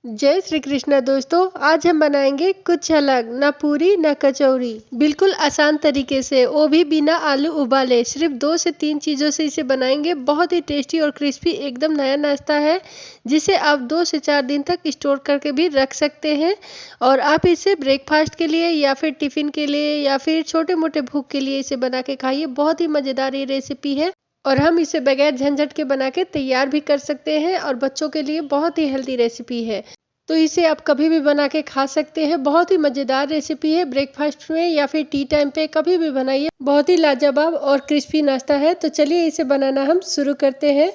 जय श्री कृष्णा दोस्तों। आज हम बनाएंगे कुछ अलग, ना पूरी ना कचौरी, बिल्कुल आसान तरीके से, वो भी बिना आलू उबाले। सिर्फ 2 से 3 चीज़ों से इसे बनाएंगे। बहुत ही टेस्टी और क्रिस्पी एकदम नया नाश्ता है, जिसे आप 2 से 4 दिन तक स्टोर करके भी रख सकते हैं। और आप इसे ब्रेकफास्ट के लिए या फिर टिफ़िन के लिए या फिर छोटे मोटे भूख के लिए इसे बना के खाइए। बहुत ही मज़ेदार ये रेसिपी है और हम इसे बगैर झंझट के बना के तैयार भी कर सकते हैं और बच्चों के लिए बहुत ही हेल्दी रेसिपी है। तो इसे आप कभी भी बना के खा सकते हैं। बहुत ही मज़ेदार रेसिपी है। ब्रेकफास्ट में या फिर टी टाइम पे कभी भी बनाइए। बहुत ही लाजवाब और क्रिस्पी नाश्ता है। तो चलिए इसे बनाना हम शुरू करते हैं।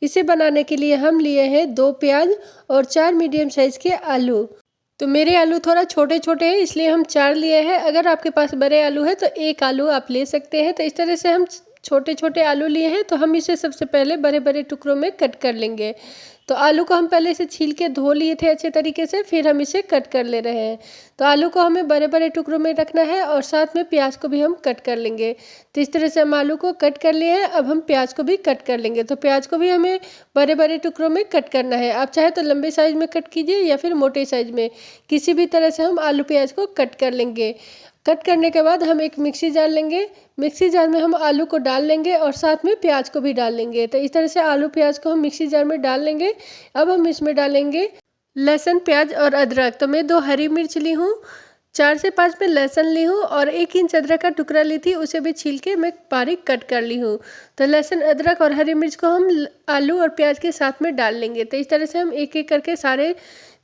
इसे बनाने के लिए हम लिए हैं 2 प्याज और 4 मीडियम साइज़ के आलू। तो मेरे आलू थोड़ा छोटे छोटे हैं, इसलिए हम 4 लिए हैं। अगर आपके पास बड़े आलू है तो 1 आलू आप ले सकते हैं। तो इस तरह से हम छोटे छोटे आलू लिए हैं। तो हम इसे सबसे पहले बड़े बड़े टुकड़ों में कट कर लेंगे। तो आलू को हम पहले से छील के धो लिए थे अच्छे तरीके से, फिर हम इसे कट कर ले रहे हैं। तो आलू को हमें बड़े बड़े टुकड़ों में रखना है और साथ में प्याज को भी हम कट कर लेंगे। तो इस तरह से हम आलू को कट कर लिए हैं। अब हम प्याज को भी कट कर लेंगे। तो प्याज को भी हमें बड़े बड़े टुकड़ों में कट करना है। आप चाहे तो लंबे साइज में कट कीजिए या फिर मोटे साइज में, किसी भी तरह से हम आलू प्याज को कट कर लेंगे। कट करने के बाद हम एक मिक्सी जार लेंगे। मिक्सी जार में हम आलू को डाल लेंगे और साथ में प्याज को भी डाल लेंगे। तो इस तरह से आलू प्याज को हम मिक्सी जार में डाल लेंगे। अब हम इसमें डालेंगे लहसुन, प्याज और अदरक। तो मैं 2 हरी मिर्च ली हूँ, 4 से 5 में लहसुन ली हूँ और 1 इंच अदरक का टुकड़ा ली थी, उसे भी छील के मैं बारीक कट कर ली हूँ। तो लहसुन, अदरक और हरी मिर्च को हम आलू और प्याज के साथ में डाल लेंगे। तो इस तरह से हम एक एक करके सारे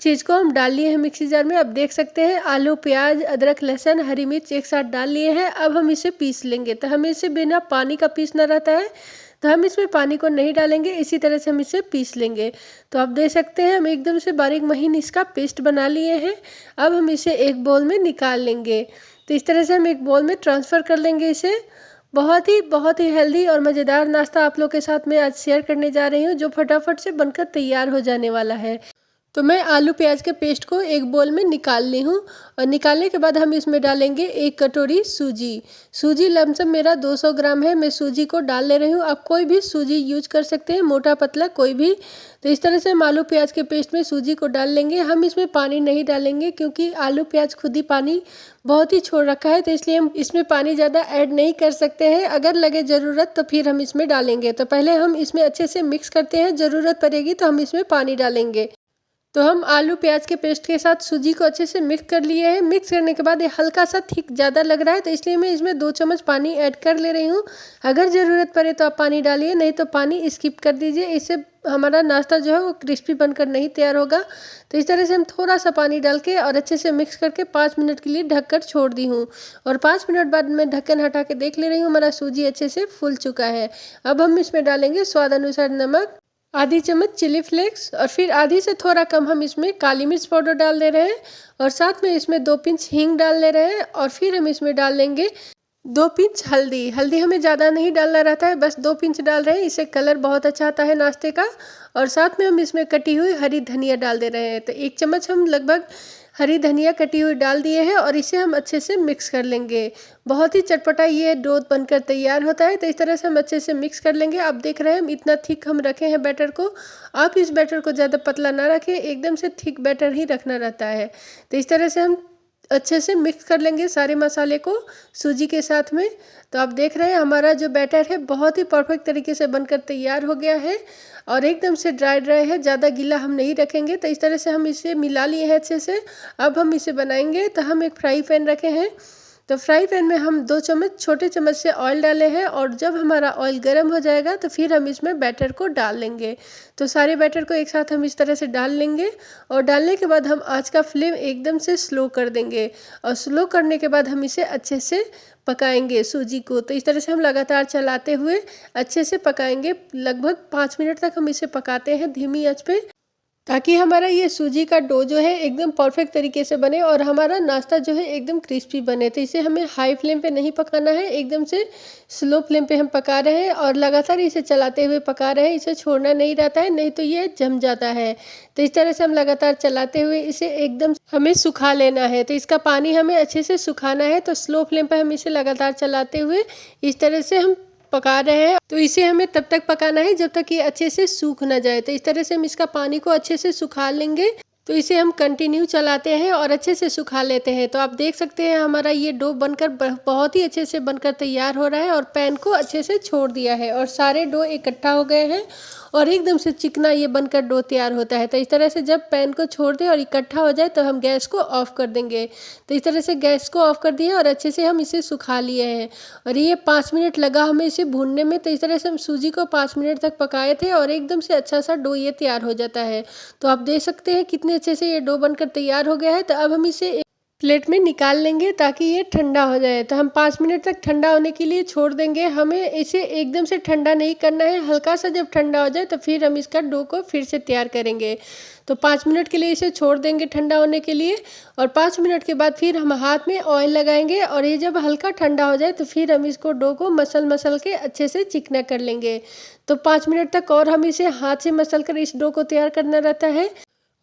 चीज़ को हम डाल लिए हैं मिक्सी जार में। अब देख सकते हैं आलू, प्याज, अदरक, लहसुन, हरी मिर्च एक साथ डाल लिए हैं। अब हम इसे पीस लेंगे। तो हमें इसे बिना पानी का पीसना रहता है, तो हम इसमें पानी को नहीं डालेंगे। इसी तरह से हम इसे पीस लेंगे। तो आप देख सकते हैं हम एकदम से बारीक महीन इसका पेस्ट बना लिए हैं। अब हम इसे एक बाउल में निकाल लेंगे। तो इस तरह से हम एक बाउल में ट्रांसफ़र कर लेंगे इसे। बहुत ही हेल्दी और मज़ेदार नाश्ता आप लोग के साथ मैं आज शेयर करने जा रही हूँ, जो फटाफट से बनकर तैयार हो जाने वाला है। तो मैं आलू प्याज के पेस्ट को एक बाउल में निकाल ली हूँ और निकालने के बाद हम इसमें डालेंगे 1 कटोरी सूजी। सूजी लमसम मेरा 200 ग्राम है। मैं सूजी को डाल ले रही हूँ। आप कोई भी सूजी यूज कर सकते हैं, मोटा पतला कोई भी। तो इस तरह से हम आलू प्याज के पेस्ट में सूजी को डाल लेंगे। हम इसमें पानी नहीं डालेंगे क्योंकि आलू प्याज खुद ही पानी बहुत ही छोड़ रखा है, तो इसलिए हम इसमें पानी ज़्यादा ऐड नहीं कर सकते हैं। अगर लगे ज़रूरत तो फिर हम इसमें डालेंगे। तो पहले हम इसमें अच्छे से मिक्स करते हैं, ज़रूरत पड़ेगी तो हम इसमें पानी डालेंगे। तो हम आलू प्याज के पेस्ट के साथ सूजी को अच्छे से मिक्स कर लिए हैं। मिक्स करने के बाद ये हल्का सा थिक ज़्यादा लग रहा है, तो इसलिए मैं इसमें 2 चम्मच पानी ऐड कर ले रही हूँ। अगर ज़रूरत पड़े तो आप पानी डालिए, नहीं तो पानी स्किप कर दीजिए। इससे हमारा नाश्ता जो है वो क्रिस्पी बनकर नहीं तैयार होगा। तो इस तरह से हम थोड़ा सा पानी डाल के और अच्छे से मिक्स करके 5 मिनट के लिए ढककर छोड़ दी हूँ। और 5 मिनट बाद मैं ढक्कन हटा के देख ले रही हूँ, हमारा सूजी अच्छे से फूल चुका है। अब हम इसमें डालेंगे स्वाद अनुसार नमक, आधी चम्मच चिली फ्लेक्स और फिर आधी से थोड़ा कम हम इसमें काली मिर्च पाउडर डाल दे रहे हैं और साथ में इसमें 2 पिंच हींग डाल दे रहे हैं और फिर हम इसमें डाल लेंगे 2 पिंच हल्दी। हल्दी हमें ज़्यादा नहीं डालना रहता है, बस 2 पिंच डाल रहे हैं, इससे कलर बहुत अच्छा आता है नाश्ते का। और साथ में हम इसमें कटी हुई हरी धनिया डाल दे रहे हैं। तो 1 चम्मच हम लगभग हरी धनिया कटी हुई डाल दिए हैं और इसे हम अच्छे से मिक्स कर लेंगे। बहुत ही चटपटा ये डो बनकर तैयार होता है। तो इस तरह से हम अच्छे से मिक्स कर लेंगे। आप देख रहे हैं हम इतना थिक हम रखे हैं बैटर को। आप इस बैटर को ज़्यादा पतला ना रखें, एकदम से थिक बैटर ही रखना रहता है। तो इस तरह से हम अच्छे से मिक्स कर लेंगे सारे मसाले को सूजी के साथ में। तो आप देख रहे हैं हमारा जो बैटर है बहुत ही परफेक्ट तरीके से बनकर तैयार हो गया है और एकदम से ड्राई ड्राई है, ज़्यादा गीला हम नहीं रखेंगे। तो इस तरह से हम इसे मिला लिए हैं अच्छे से। अब हम इसे बनाएंगे। तो हम एक फ्राई पैन रखे हैं। तो फ्राई पैन में हम 2 चम्मच छोटे चम्मच से ऑयल डाले हैं और जब हमारा ऑयल गर्म हो जाएगा तो फिर हम इसमें बैटर को डाल लेंगे। तो सारे बैटर को एक साथ हम इस तरह से डाल लेंगे और डालने के बाद हम आँच का फ्लेम एकदम से स्लो कर देंगे और स्लो करने के बाद हम इसे अच्छे से पकाएंगे सूजी को। तो इस तरह से हम लगातार चलाते हुए अच्छे से पकाएंगे। लगभग 5 मिनट तक हम इसे पकाते हैं धीमी आंच पे, ताकि हमारा ये सूजी का डो जो है एकदम परफेक्ट तरीके से बने और हमारा नाश्ता जो है एकदम क्रिस्पी बने। तो इसे हमें हाई फ्लेम पे नहीं पकाना है, एकदम से स्लो फ्लेम पे हम पका रहे हैं और लगातार इसे चलाते हुए पका रहे हैं। इसे छोड़ना नहीं रहता है, नहीं तो ये जम जाता है। तो इस तरह से हम लगातार चलाते हुए इसे एकदम हमें सुखा लेना है। तो इसका पानी हमें अच्छे से सुखाना है। तो स्लो फ्लेम पर हम इसे लगातार चलाते हुए इस तरह से हम पका रहे हैं। तो इसे हमें तब तक पकाना है जब तक ये अच्छे से सूख ना जाए। तो इस तरह से हम इसका पानी को अच्छे से सुखा लेंगे। तो इसे हम कंटिन्यू चलाते हैं और अच्छे से सुखा लेते हैं। तो आप देख सकते हैं हमारा ये डो बनकर बहुत ही अच्छे से बनकर तैयार हो रहा है और पैन को अच्छे से छोड़ दिया है और सारे डो इकट्ठा हो गए हैं और एकदम से चिकना ये बनकर डो तैयार होता है। तो इस तरह से जब पैन को छोड़ दें और इकट्ठा हो जाए तो हम गैस को ऑफ कर देंगे। तो इस तरह से गैस को ऑफ कर दिए और अच्छे से हम इसे सुखा लिए हैं और ये 5 मिनट लगा हमें इसे भूनने में। तो इस तरह से हम सूजी को 5 मिनट तक पकाए थे और एकदम से अच्छा सा डो ये तैयार हो जाता है। तो आप देख सकते हैं कितने अच्छे से ये डो बनकर तैयार हो गया है। तो अब हम इसे प्लेट में निकाल लेंगे ताकि ये ठंडा हो जाए। तो हम 5 मिनट तक ठंडा होने के लिए छोड़ देंगे। हमें इसे एकदम से ठंडा नहीं करना है, हल्का सा जब ठंडा हो जाए तो फिर हम इसका डो को फिर से तैयार करेंगे। तो 5 मिनट के लिए इसे छोड़ देंगे ठंडा होने के लिए और 5 मिनट के बाद फिर हम हाथ में ऑयल लगाएंगे और ये जब हल्का ठंडा हो जाए तो फिर हम इसको डो को मसल के अच्छे से चिकना कर लेंगे। तो 5 मिनट तक और हम इसे हाथ से मसल कर इस डो को तैयार करना रहता है।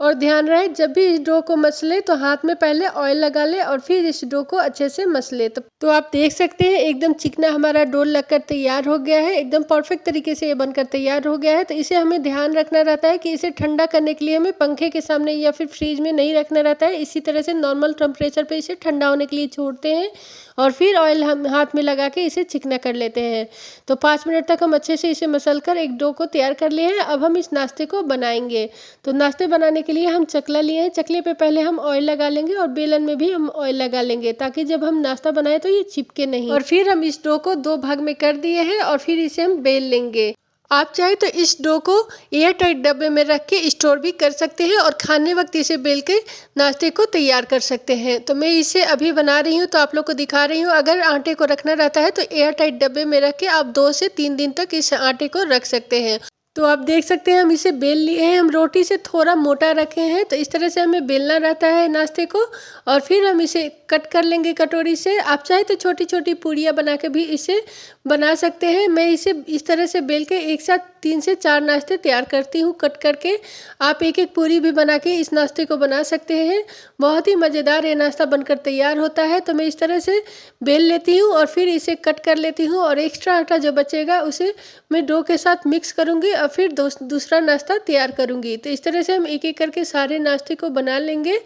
और ध्यान रहे जब भी इस डो को मसले तो हाथ में पहले ऑयल लगा ले और फिर इस डो को अच्छे से मसले। तो आप देख सकते हैं एकदम चिकना हमारा डो लगकर तैयार हो गया है, एकदम परफेक्ट तरीके से ये बनकर तैयार हो गया है। तो इसे हमें ध्यान रखना रहता है कि इसे ठंडा करने के लिए हमें पंखे के सामने या फिर फ्रीज में नहीं रखना रहता है। इसी तरह से नॉर्मल टेम्परेचर पे इसे ठंडा होने के लिए छोड़ते हैं और फिर ऑयल हम हाथ में लगा के इसे चिकना कर लेते हैं। तो 5 मिनट तक हम अच्छे से इसे मसल कर एक डो को तैयार कर लिए हैं। अब हम इस नाश्ते को बनाएंगे। तो नाश्ते बनाने के लिए हम चकला लिए हैं। चकले पे पहले हम ऑयल लगा लेंगे और बेलन में भी हम ऑयल लगा लेंगे ताकि जब हम नाश्ता बनाए तो ये चिपके नहीं। और फिर हम इस डो को 2 भाग में कर दिए हैं और फिर इसे हम बेल लेंगे। आप चाहे तो इस डो को एयर टाइट डब्बे में रख के स्टोर भी कर सकते हैं और खाने वक्त इसे बेल के नाश्ते को तैयार कर सकते हैं। तो मैं इसे अभी बना रही हूँ तो आप लोग को दिखा रही हूँ। अगर आटे को रखना रहता है तो एयर टाइट डब्बे में रख के आप 2 से 3 दिन तक इस आटे को रख सकते हैं। तो आप देख सकते हैं हम इसे बेल लिए हैं। हम रोटी से थोड़ा मोटा रखे हैं तो इस तरह से हमें बेलना रहता है नाश्ते को और फिर हम इसे कट कर लेंगे कटोरी से। आप चाहे तो छोटी छोटी पूड़ियाँ बना के भी इसे बना सकते हैं। मैं इसे इस तरह से बेल के एक साथ 3 से 4 नाश्ते तैयार करती हूँ कट करके। आप एक एक पूरी भी बना के इस नाश्ते को बना सकते हैं। बहुत ही मज़ेदार ये नाश्ता बनकर तैयार होता है। तो मैं इस तरह से बेल लेती हूँ और फिर इसे कट कर लेती हूँ और एक्स्ट्रा आटा जो बचेगा उसे मैं डो के साथ मिक्स करूँगी और फिर दूसरा नाश्ता तैयार करूँगी। तो इस तरह से हम एक एक करके सारे नाश्ते को बना लेंगे।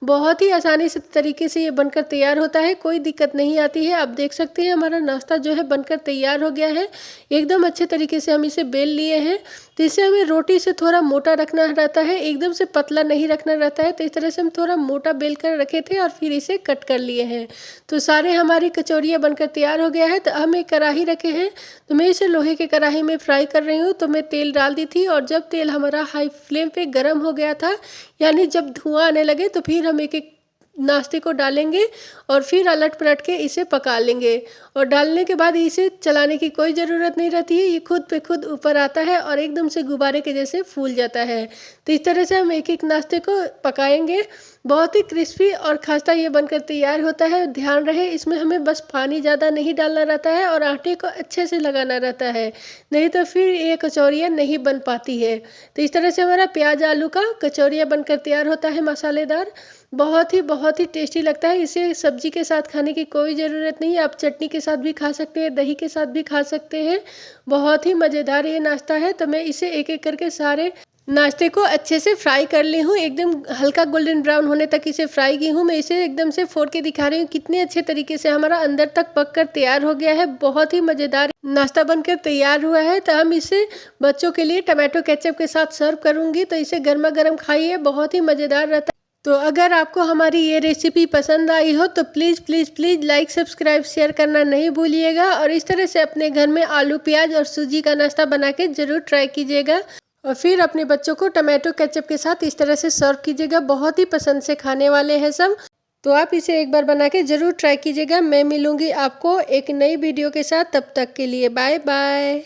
बहुत ही आसानी से तरीके से ये बनकर तैयार होता है, कोई दिक्कत नहीं आती है। आप देख सकते हैं हमारा नाश्ता जो है बनकर तैयार हो गया है। एकदम अच्छे तरीके से हम इसे बेल लिए हैं। तो इसे हमें रोटी से थोड़ा मोटा रखना रहता है, एकदम से पतला नहीं रखना रहता है। तो इस तरह से हम थोड़ा मोटा बेल कर रखे थे और फिर इसे कट कर लिए हैं। तो सारे हमारी कचौरियाँ बनकर तैयार हो गया है। तो हम एक कढ़ाई रखे हैं तो मैं इसे लोहे के कढ़ाई में फ्राई कर रही हूँ। तो मैं तेल डाल दी थी और जब तेल हमारा हाई फ्लेम पे गर्म हो गया था, यानी जब धुआं आने लगे, तो फिर हम एक एक नाश्ते को डालेंगे और फिर अलट पलट के इसे पका लेंगे। और डालने के बाद इसे चलाने की कोई ज़रूरत नहीं रहती है, ये खुद पे खुद ऊपर आता है और एकदम से गुब्बारे के जैसे फूल जाता है। तो इस तरह से हम एक एक नाश्ते को पकाएंगे। बहुत ही क्रिस्पी और खस्ता ये बनकर तैयार होता है। ध्यान रहे इसमें हमें बस पानी ज़्यादा नहीं डालना रहता है और आटे को अच्छे से लगाना रहता है, नहीं तो फिर ये कचौरियाँ नहीं बन पाती है। तो इस तरह से हमारा प्याज आलू का कचौरियाँ बनकर तैयार होता है मसालेदार। बहुत ही टेस्टी लगता है। इसे सब्जी के साथ खाने की कोई ज़रूरत नहीं है, आप चटनी के साथ भी खा सकते हैं, दही के साथ भी खा सकते हैं। बहुत ही मज़ेदार ये नाश्ता है। तो मैं इसे एक एक करके सारे नाश्ते को अच्छे से फ्राई कर ली हूँ, एकदम हल्का गोल्डन ब्राउन होने तक इसे फ्राई की हूँ। मैं इसे एकदम से फोड़ के दिखा रही हूँ कितने अच्छे तरीके से हमारा अंदर तक पक कर तैयार हो गया है। बहुत ही मज़ेदार नाश्ता बनकर तैयार हुआ है। तो हम इसे बच्चों के लिए टमाटो केचप के साथ सर्व करूँगी। तो इसे गर्मा गर्म खाइए, बहुत ही मज़ेदार रहता है। तो अगर आपको हमारी ये रेसिपी पसंद आई हो तो प्लीज़ लाइक सब्सक्राइब शेयर करना नहीं भूलिएगा और इस तरह से अपने घर में आलू प्याज और सूजी का नाश्ता बना के ज़रूर ट्राई कीजिएगा और फिर अपने बच्चों को टमाटो केचप के साथ इस तरह से सर्व कीजिएगा। बहुत ही पसंद से खाने वाले हैं सब। तो आप इसे एक बार बना के ज़रूर ट्राई कीजिएगा। मैं मिलूँगी आपको एक नई वीडियो के साथ, तब तक के लिए बाय बाय।